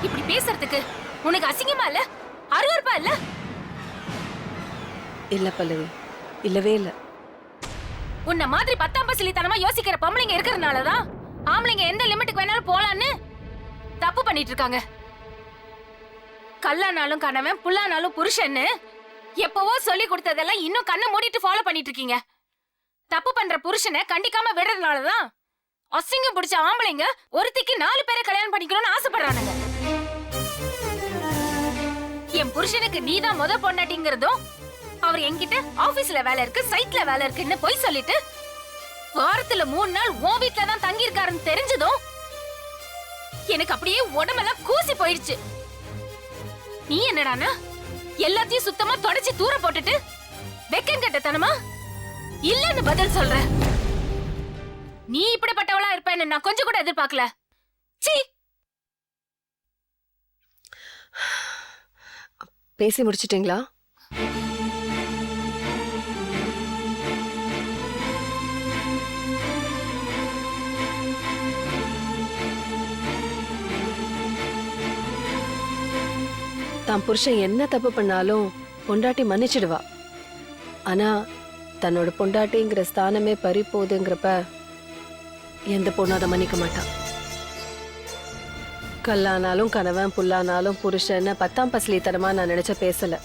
இப்படி பேசுறதுக்கு உனக்கு அசிங்கமா இல்ல? அருவருப்பா இல்ல? இல்ல பல்லவி, இல்லவே இல்ல. உன்ன மாதிரி பத்தாம் பசிலித்தனமா யோசிக்கிற பொம்பளைங்க இருக்கிறதுனாலதான் ஆம்பளைங்க எந்த லிமிட்டுக்கு வேணாலும் போலான்னு தப்பு பண்ணிட்டு இருக்காங்க. கல்லானாலும் கணவன், புல்லானாலும் புருஷன்னு எப்பவோ சொல்லி கொடுத்ததெல்லாம் இன்னும் கண்ணை மூடிட்டு ஃபாலோ பண்ணிட்டு இருக்கீங்க. தப்பு பண்ற புருஷனை கண்டிக்காம விடுறதுனாலதான் அசிங்கம் பிடிச்ச ஆம்பளைங்க ஒருத்திக்கு 4 பேரை கல்யாணம் பண்ணிக்கணும்னு ஆசைப்படுறானுங்க. என் புருஷனுக்கு நீதான் முத பொண்டாட்டிங்கிறதும், அவர் என்கிட்ட ஆபீஸ்ல வேலை இருக்கு, சைட்ல வேலை இருக்குன்னு போய் சொல்லிட்டு வாரத்துல 3 நாள் உன் வீட்டுல தான் தங்கி இருக்காருன்னு தெரிஞ்சதும் எனக்கு அப்படியே உடம்பெல்லாம் கூசி போயிடுச்சு. நீ என்னடானா எல்லாத்தையும் சுத்தமா தொடச்சி தூர போட்டுட்டு வெக்கம் கட்டத்தனமா இல்லன்னு பதில் சொல்ற. நீ இப்படிப்பட்டவளா இருப்பேன்னு நான் கொஞ்சம் கூட எதிர்பார்க்கல. சீ. பேசி முடிச்சிட்டீங்களா? தான் புருஷன் என்ன தப்பு பண்ணாலும் பொண்டாட்டி மன்னிச்சிடுவா. ஆனா தன்னோட பொண்டாட்டிங்கிற ஸ்தானமே பறி போகுதுங்கிறப்ப எந்த பொண்ணும் அதை மன்னிக்க மாட்டான். கல்லானாலும் கணவன், புல்லானாலும் புருஷன் பத்தாம் பசலித்தனமா நான் நினைச்ச பேசல.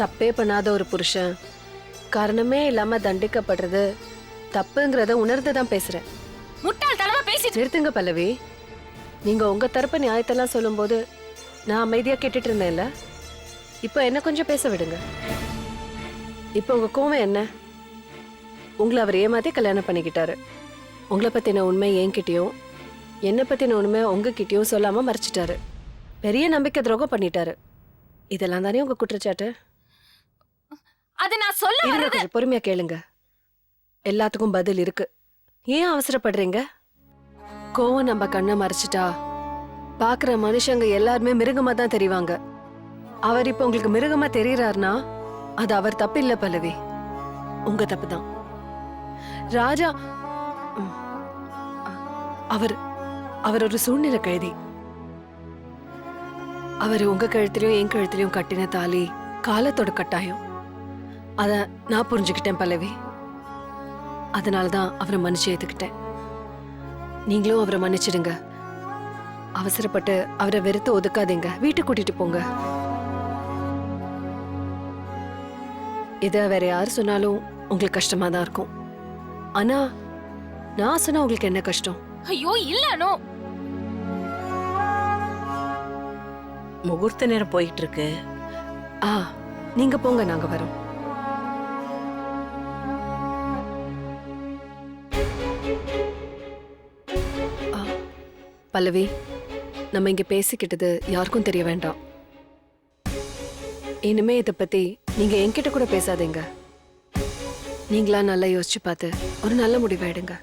தப்பே பண்ணாத ஒரு புருஷன் காரணமே இல்லாம தண்டிக்கப்படுறது தப்புங்கிறத உணர்ந்துதான் பேசுறேன். முட்டாள்தனமா பேசி நிறுத்துங்க பல்லவி. நீங்க உங்க தரப்பு நியாயத்தெல்லாம் சொல்லும் போது நான் அமைதியா கேட்டுட்டு இருந்தேன்ல. இப்போ என்ன கொஞ்சம் பேச விடுங்க. இப்போ உங்க கோவம் என்ன? உங்களை அவர் ஏமாத்தி கல்யாணம் பண்ணிக்கிட்டாரு. உங்களை பத்தின உண்மை என்கிட்டயும் என்னை பத்தின உண்மை உங்ககிட்டயும் சொல்லாம மறைச்சிட்டாரு. பெரிய நம்பிக்கை துரோகம் பண்ணிட்டாரு. இதெல்லாம் தானே உங்க குற்றச்சாட்டு? அது நான் சொல்ல கொஞ்சம் பொறுமையா கேளுங்க. எல்லாத்துக்கும் பதில் இருக்கு. ஏன் அவசரப்படுறீங்க? கோவம் நம்ம கண்ணை மறைச்சிட்டா பாக்குற மனுஷங்க எல்லாருமே மிருகமா தான் தெரிவாங்க. அவர் இப்ப உங்களுக்கு மிருகமா தெரியறாருனா அது அவர் தப்பு இல்ல பல்லவி, உங்க தப்பு தான். ராஜா அவர் அவர் ஒரு சூழ்நிலை கைதி. அவர் உங்க கழுத்திலையும் என் கழுத்திலையும் கட்டின தாலி காலத்தோட கட்டாயம். அத நான் புரிஞ்சுக்கிட்டேன் பல்லவி. அதனாலதான் அவரை மன்னிச்சு ஏத்துக்கிட்டேன். நீங்களும் அவரை மன்னிச்சிடுங்க. அவசரப்பட்டு அவரை வெறுத்து ஒதுக்காதீங்க. வீட்டுக்கு கூட்டிட்டு போங்க. இத வேற யாரு சொன்னாலும் உங்களுக்கு கஷ்டமா தான் இருக்கும். ஆனா நான் சொன்னா உங்களுக்கு என்ன கஷ்டம்? ஐயோ இல்லனோ. முகூர்த்த நேரம் போயிட்டு இருக்கு. நீங்க போங்க, நாங்க வரோம். பல்லவி, நம்ம இங்க பேசிக்கிட்டது யாருக்கும் தெரிய வேண்டாம். இனிமே இதை பத்தி நீங்க என்கிட்ட கூட பேசாதீங்க. நீங்களா நல்லா யோசிச்சு பார்த்து ஒரு நல்ல முடிவை எடுங்க.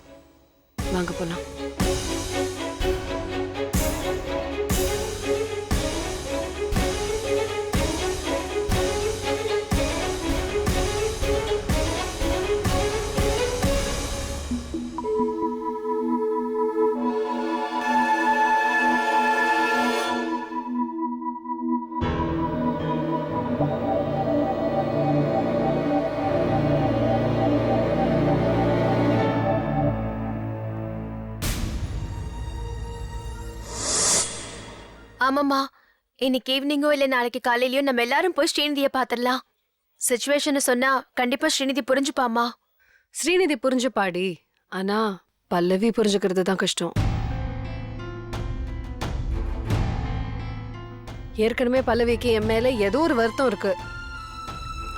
வாங்க போலாம். ஆமாம்மா, இன்னைக்கு ஈவினிங்கோ இல்ல நாளைக்கு காலையிலயோ நம்ம எல்லாரும் போய் ஸ்ரீநிதியை பாத்திரலாம். சிச்சுவேஷன் சொன்னா கண்டிப்பா ஸ்ரீநிதி புரிஞ்சுப்பாமா. ஸ்ரீநிதி புரிஞ்சுப்பாடி. ஆனா பல்லவி புரிஞ்சுக்கிறது தான் கஷ்டம். ஏற்கனவே பல்லவிக்கு என் மேல ஏதோ ஒரு வருத்தம் இருக்கு.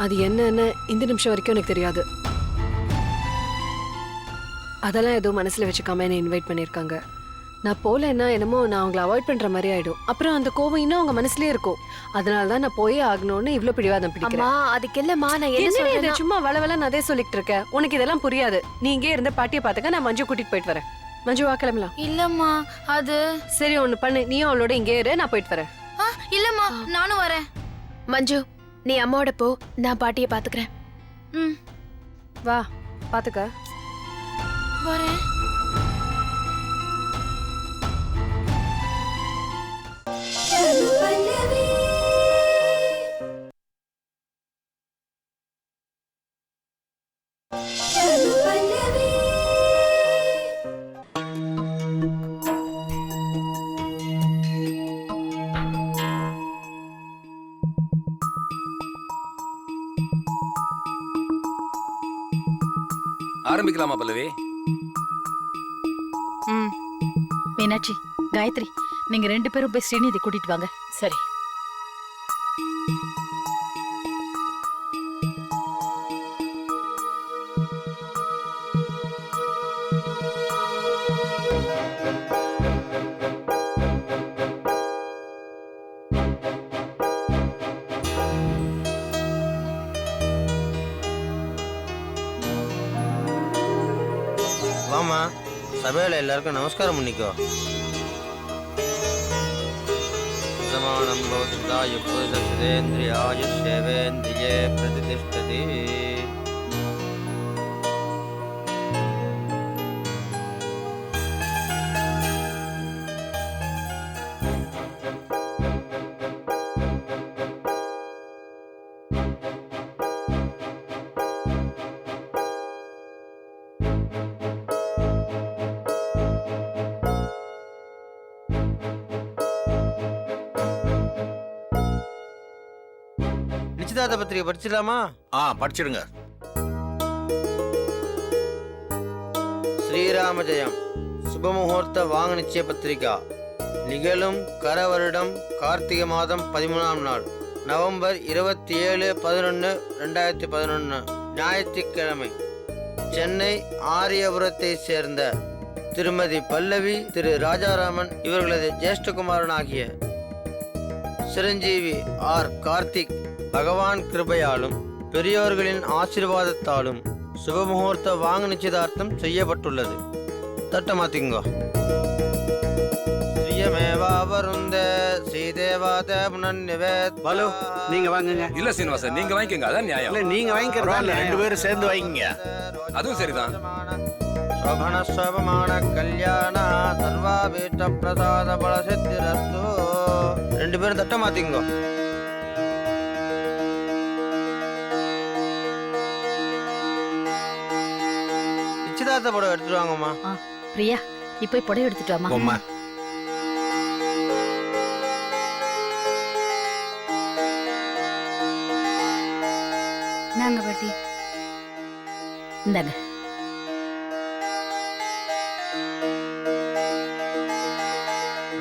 அது என்னன்னு இந்த நிமிஷம் வரைக்கும் எனக்கு தெரியாது. அதெல்லாம் எதுவும் மனசுல வச்சுக்காம என்ன இன்வைட் பண்ணிருக்காங்க. நான் போலன்னா என்னமோ நான் அவங்களை அவாய்ட் பண்ற மாதிரி ஆயிடும். அப்புறம் அந்த கோவம் இன்னும் அவங்க மனசுலயே இருக்கும். அதனாலதான் நான் போயே ஆகணும்னு இவ்ளோ பிடிவாதம் பிடிக்கிறேன். அதுக்கு இல்லம்மா, நான் என்ன இது சொல்றேன்னா சும்மா வளவல நான் அதே சொல்லிட்டு இருக்கேன். உனக்கு இதெல்லாம் புரியாது. நீ இங்கே இருந்த பாட்டியை பாத்துக்க, நான் மஞ்சு கூட்டிட்டு போயிட்டு வரேன். மஞ்சு வா, கிளம்பலாம். இல்லம்மா அது சரி, ஒண்ணு பண்ணு, நீயும் அவளோட இங்கே இரு, நான் போயிட்டு வரேன். இல்லம்மா நானும் வரேன். மஞ்சு நீ அம்மாவோட போ, நான் பாட்டியை பாத்துக்கிறேன். வா, பாத்துக்க. வரேன். ஆரம்பிக்கலாமா பல்லவி? மீனாட்சி, காயத்ரி, நீங்க 2 பேரும் போய் ஸ்ரீநிதி கூட்டிட்டு வாங்க. சரி. வாமா, சபையில எல்லாருக்கும் நமஸ்காரம் பண்ணிக்கோ. சமானம் பௌத்தாய புருஷேந்திரியாய சேவேந்திரியே பிரதிஷ்டதி. நிச்சயதார்த்த பத்திரிகை படிச்சிடலாமா? படிச்சிடுங்க. ஸ்ரீராம ஜெயம் சுபமுகூர்த்த வாங்க நிச்சய பத்திரிகா. நிகழும் கர வருடம் கார்த்திகை மாதம் 13ஆம் நாள் நவம்பர் 27/11/2011 ஞாயிற்றுக்கிழமை சென்னை ஆரியபுரத்தை சேர்ந்த திருமதி பல்லவி திரு ராஜாராமன் இவர்களது ஜேஷ்டகுமாரனாகிய சிரஞ்சீவி ஆர் கார்த்திக் பகவான் கிருபையாலும் பெரியோர்களின் ஆசீர்வாதத்தாலும் சுபமுகூர்த்த வாங்க நிச்சயதார்த்தம் செய்யப்பட்டுள்ளது. தட்ட மாத்திங்கோ. பாலு, நீங்க வாங்குங்க. இல்ல சீனிவாசன், நீங்க வாங்கிக்கங்க, அதான் நியாயம். இல்ல, நீங்க வாங்கிக்கிறதா? 2 பேரும் சேர்ந்து வாங்கிங்க. அதுவும் சரிதான். சோபன சோபமான கல்யாண சர்வாபீஷ்ட பிரசாத பல சித்திரஸ்து. 2 பேரும் தட்ட மாத்திங்கோ. நிச்சயதார்த்த படம் எடுத்துட்டு வாங்கம்மா. பிரியா, நீ போய் புடவை எடுத்துட்டு வாமா. போம்மா. நாங்க பாட்டி இந்தாங்க.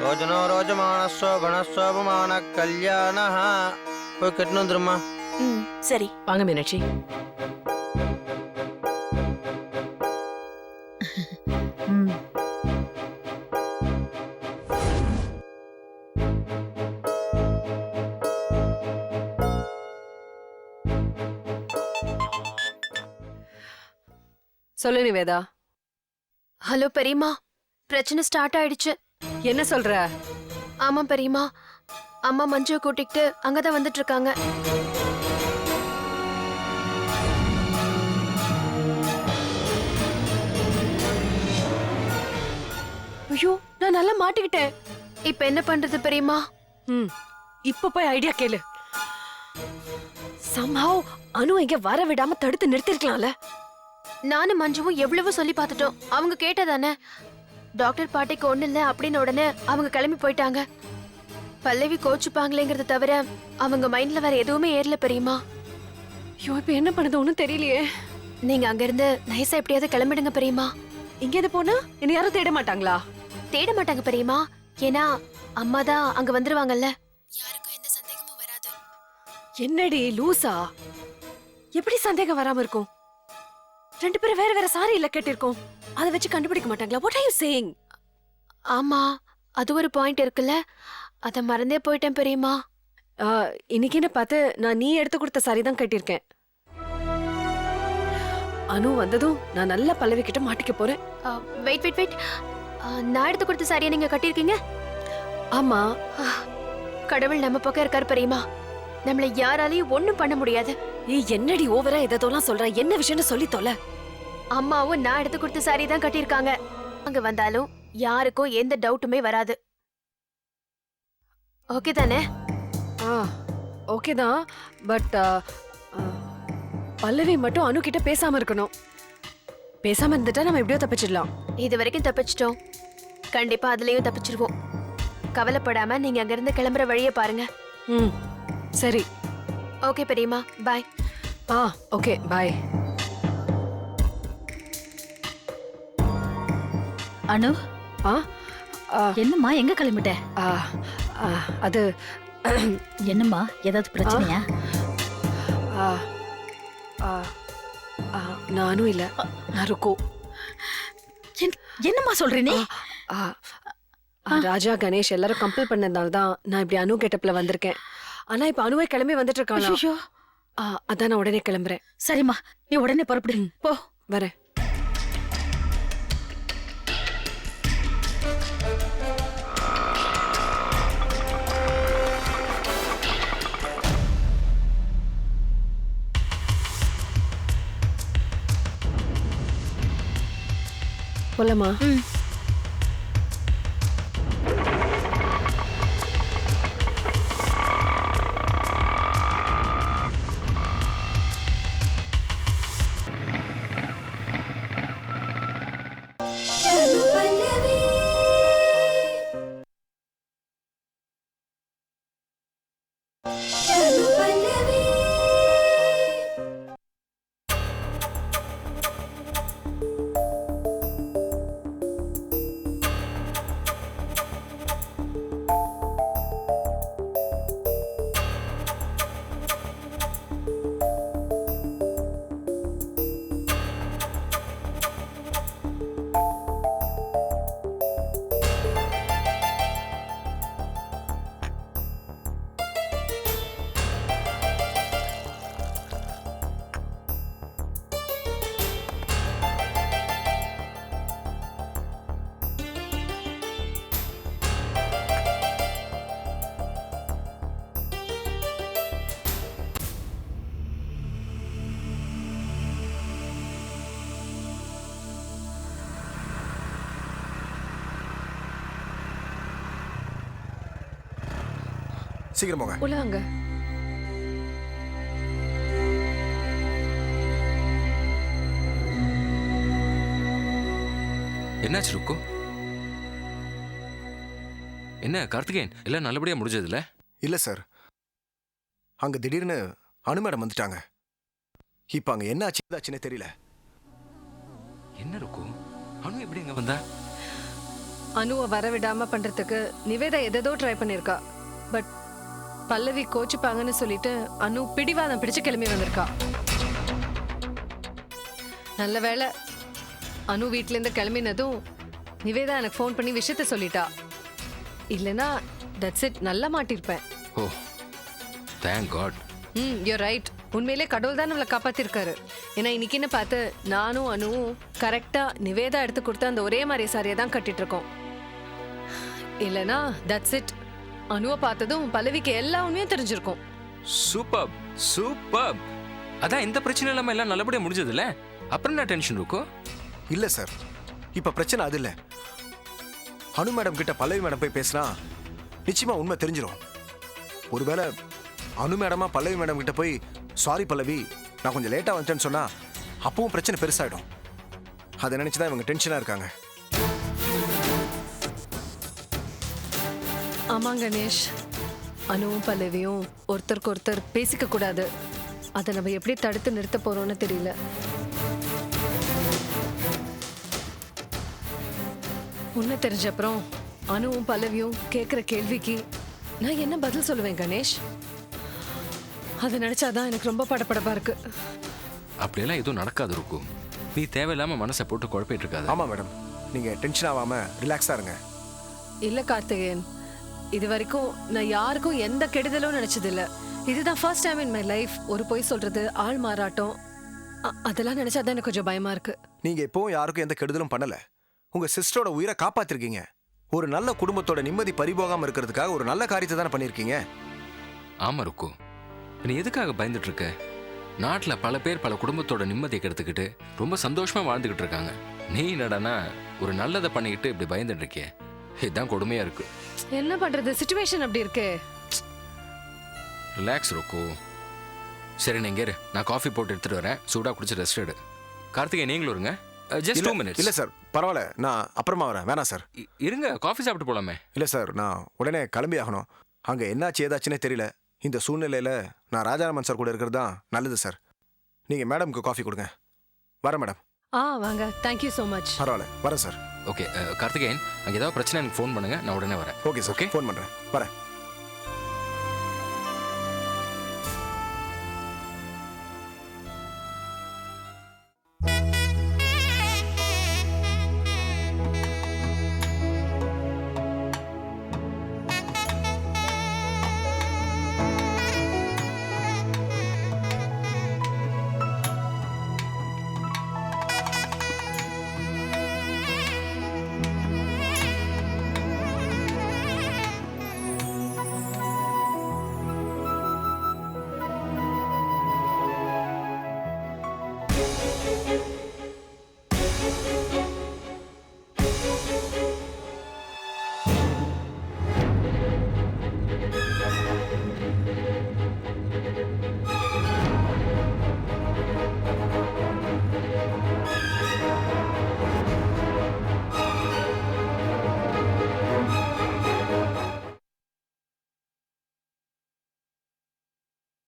ரோஜனோ ரோஜமான சோபன சோபமான கல்யாண. போய் கட்டணும் வந்துருமா. சரி. வாங்க மீனாட்சி. ம். சொல்லு நிவேதா. ஹலோ பெரியம்மா, பிரச்சனை ஸ்டார்ட் ஆயிடுச்சு. என்ன சொல்ற? ஆமா பெரியம்மா, அம்மா மஞ்சுவை கூட்டிக்கிட்டு அங்கதான் வந்துட்டு இருக்காங்க. ஐயோ, நான் நல்லா மாட்டிக்கிட்டேன். இப்ப என்ன பண்றது பெரியம்மா? இப்ப போய் ஐடியா கேளு. somehow அனு இங்க வர விடாம தடுத்து நிறுத்திருக்கலாம்ல. நானும் மஞ்சுவும் எவ்வளவோ சொல்லி பார்த்துட்டோம். அவங்க கேட்டதானே. டாக்டர் பாட்டிக்கு ஒண்ணு இல்ல அப்படின்னு உடனே அவங்க கிளம்பி போயிட்டாங்க. பல்லவி கோச்சுப்பாங்களேங்கிறத தவிர அவங்க மைண்ட்ல வேற எதுவுமே ஏறல பெரியம்மா. ஐயோ, இப்ப என்ன பண்ணது ஒண்ணும் தெரியலையே. நீங்க அங்க இருந்து நைஸா எப்படியாவது கிளம்பிடுங்க பெரியம்மா. இங்க இருந்து போனா என்ன யாரும் தேட மாட்டாங்களா? தேட மாட்டாங்க பெரியம்மா. ஏன்னா அம்மா தான் அங்க வந்துருவாங்கல்ல. யாருக்கும் எந்த சந்தேகமும் வராது. என்னடி லூசா? எப்படி சந்தேகம் வராம இருக்கும்? 2 பேரும் வேற வேற சாரி இல்ல கேட்டிருக்கோம். அதை வச்சு கண்டுபிடிக்க மாட்டாங்களா? What are you saying? ஆமா, அது ஒரு பாயிண்ட் இருக்குல்ல. அத மறந்தே போயிட்டேன் பெரியம்மா. இன்னைக்கு என்ன பார்த்து நான் நீ எடுத்து கொடுத்த சாரி தான் கட்டியிருக்கேன். அனு வந்ததும் நான் நல்ல பல்லவி கிட்ட மாட்டிக்க போறேன். வெயிட் வெயிட் வெயிட், நான் எடுத்து கொடுத்த சாரியை நீங்க கட்டியிருக்கீங்க? ஆமா. கடவுள் நம்ம பக்கம் இருக்காரு பெரியம்மா. நம்மள யாராலையும் ஒண்ணும் பண்ண முடியாது. ஏய், என்னடி ஓவரா எதோலாம் சொல்ற? என்ன விஷயம்னு சொல்லி தொலை. அம்மாவும் நான் எடுத்து கொடுத்த சாரி தான் கட்டியிருக்காங்க. அங்க வந்தாலும் யாருக்கும் எந்த டவுட்டுமே வராது. ஓகே தானே? ஆ ஓகே தான். பட் பல்லவி மட்டும் அனு கிட்ட பேசாம இருக்கணும். பேசாம இருந்துட்டா நம்ம எப்படியோ தப்பிச்சிடலாம். இது வரைக்கும் தப்பிச்சிட்டோம், கண்டிப்பா அதுலயும் தப்பிச்சிருவோம். கவலைப்படாம நீங்க அங்கிருந்து கிளம்புற வழியை பாருங்க. ம் சரி. ஓகே பெரியம்மா, பாய். ஆ ஓகே பாய். அனு, ஆ ஆ, என்னம்மா எங்க கிளம்பிட்ட? ஆ, ஆ, அது என்னம்மா ஏதாவது பிரச்சனையா? ஆ, ஆ, ஆ, நானும் இல்ல, நான் ருக்கு. என்னம்மா சொல்ற நீ? ஆ, ராஜா கணேஷ் எல்லாரும் கம்பல் பண்ணதுனால தான் நான் இப்படி அனு கெட்டப்ல வந்திருக்கேன். ஆனா இப்ப அனுவே கிளம்பி வந்துட்டு இருக்காளா? ஐயோ, அதான் நான் உடனே கிளம்புறேன். சரிம்மா, நீ உடனே புறப்படு. போ. வரேன். போலாமா? சீக்கிரம் போங்க. உள்ள வாங்க. என்னாச்சு ருக்கு? என்ன கார்த்திகேயன், எல்லாம் நல்லபடியா முடிஞ்சதுல? இல்ல சார், அங்க திடீர்னு அனு மேடம் வந்துட்டாங்க. இப்ப அங்க என்ன ஆச்சுன்னு தெரியல. என்ன ருக்கு, அனு எப்படி எங்க வந்தா? அனுவை வரவிடாம பண்றதுக்கு நிவேதா எதோ ட்ரை பண்ணிருக்கா. பட் பல்லவி கோச்சுப்பாங்கன்னு சொல்லிட்டு அனு பிடிவாதம் பிடிச்சு கிளம்பி வந்திருக்கா. நல்ல வேளை அனு வீட்ல இருந்து கிளம்பினதும் நிவேதா எனக்கு ஃபோன் பண்ணி விஷயத்த சொல்லிட்டா. இல்லனா தட்ஸ் இட், நல்லா மாட்டிருப்பேன். Oh thank God. You're right. உண்மையிலே கடவுள் தான் நம்மளை காப்பாத்திருக்காரு. ஏன்னா இன்னைக்குன்னு பார்த்து நானும் அனுவும் கரெக்டா நிவேதா எடுத்து கொடுத்த அந்த ஒரே மாதிரி சாரியை தான் கட்டிட்டு இருக்கோம். இல்லனா தட்ஸ் இட், அனுவை பார்த்ததும் பல்லவிக்கு எல்லா உண்மையும் தெரிஞ்சிருக்கும். Super super. அதான் இந்த பிரச்சனை இல்லாம எல்லாம் நல்லபடியா முடிஞ்சதுல, அப்புறம் என்ன டென்ஷன் ருக்கு? இல்ல சார், இப்ப பிரச்சனை அது இல்ல. அனு மேடம் கிட்ட பல்லவி மேடம் போய் பேசினா நிச்சயமா உண்மை தெரிஞ்சிடும். ஒருவேளை அனு மேடமா பல்லவி மேடம் கிட்ட போய் சாரி பல்லவி, நான் கொஞ்சம் லேட்டா வந்துட்டேன்னு சொன்னா அப்பவும் பிரச்சனை பெருசாயிடும். அதை நினைச்சுதான் இவங்க டென்ஷனா இருக்காங்க. ஆமா கணேஷ், அனுவும் பல்லவியும் ஒருத்தருக்கு ஒருத்தர் பேசிக்க கூடாது. அதை நம்ம எப்படி தடுத்து நிறுத்த போறோம்னு தெரியல. உன்னை தெரிஞ்ச அப்புறம் அனுவும் பல்லவியும் கேட்குற கேள்விக்கு நான் என்ன பதில் சொல்லுவேன் கணேஷ்? அதை நினைச்சாதான் எனக்கு ரொம்ப படபடப்பா இருக்கு. அப்படியெல்லாம் எதுவும் நடக்காது ருக்கு. நீ தேவையில்லாம மனசை போட்டு குழப்பிட்டு இருக்காது. ஆமா மேடம், நீங்க டென்ஷன் ஆகாம ரிலாக்ஸா இருங்க. இல்ல கார்த்திகேயன், இது வரைக்கும் நான் யாருக்கும் எந்த கெடுதலும் நினைச்சது இல்ல. இதுதான் first time in my life ஒரு பொய் சொல்றது, ஆள் மாறாட்டம், அதெல்லாம் நினைச்சாதான் எனக்கு கொஞ்சம் பயமா இருக்கு. நீங்க எப்பவும் யாருக்கும் எந்த கெடுதலும் பண்ணல. உங்க சிஸ்டரோட உயிரை காப்பாத்திருக்கீங்க. ஒரு நல்ல குடும்பத்தோட நிம்மதி பறிபோகாம இருக்கிறதுக்காக ஒரு நல்ல காரியத்தை தானே பண்ணிருக்கீங்க. ஆமா ருக்கு, நீ எதுக்காக பயந்துட்டு இருக்க? நாட்டுல பல பேர் பல குடும்பத்தோட நிம்மதியை கெடுத்துக்கிட்டு ரொம்ப சந்தோஷமா வாழ்ந்துகிட்டு இருக்காங்க. நீ என்னடானா ஒரு நல்லதை பண்ணிக்கிட்டு இப்படி பயந்துட்டு இருக்கிய. இதுதான் கொடுமையா இருக்கு. என்ன பண்றது, சிச்சுவேஷன் அப்படி இருக்கு. ரிலாக்ஸ் ருக்கு. சரி நீங்க இரு, நான் காஃபி போட்டு எடுத்துட்டு வரேன். சூடா குடிச்சு ரெஸ்ட் எடு. கார்த்திகேயன் நீங்களும் இருங்க. Just 2 minutes. இல்ல சார் பரவாயில்ல, நான் அப்புறமா வரேன். வேணாம் சார். இருங்க, காஃபி சாப்பிட்டு போலாமே. இல்ல சார், நான் உடனே கிளம்பி ஆகணும். அங்க என்னாச்சு ஏதாச்சுன்னே தெரியல. இந்த சூழ்நிலையில நான் ராஜாராமன் சார் கூட இருக்கிறது தான் நல்லது சார். நீங்க மேடம்க்கு காஃபி கொடுங்க. வரேன் மேடம். வாங்க. Thank you so much. பரவாயில்ல, வரேன் சார். ஓகே கார்த்திகேயன், அங்கே ஏதாவது பிரச்சனை எனக்கு ஃபோன் பண்ணுங்க, நான் உடனே வரேன். ஓகே சார், ஃபோன் பண்றேன். வரேன்.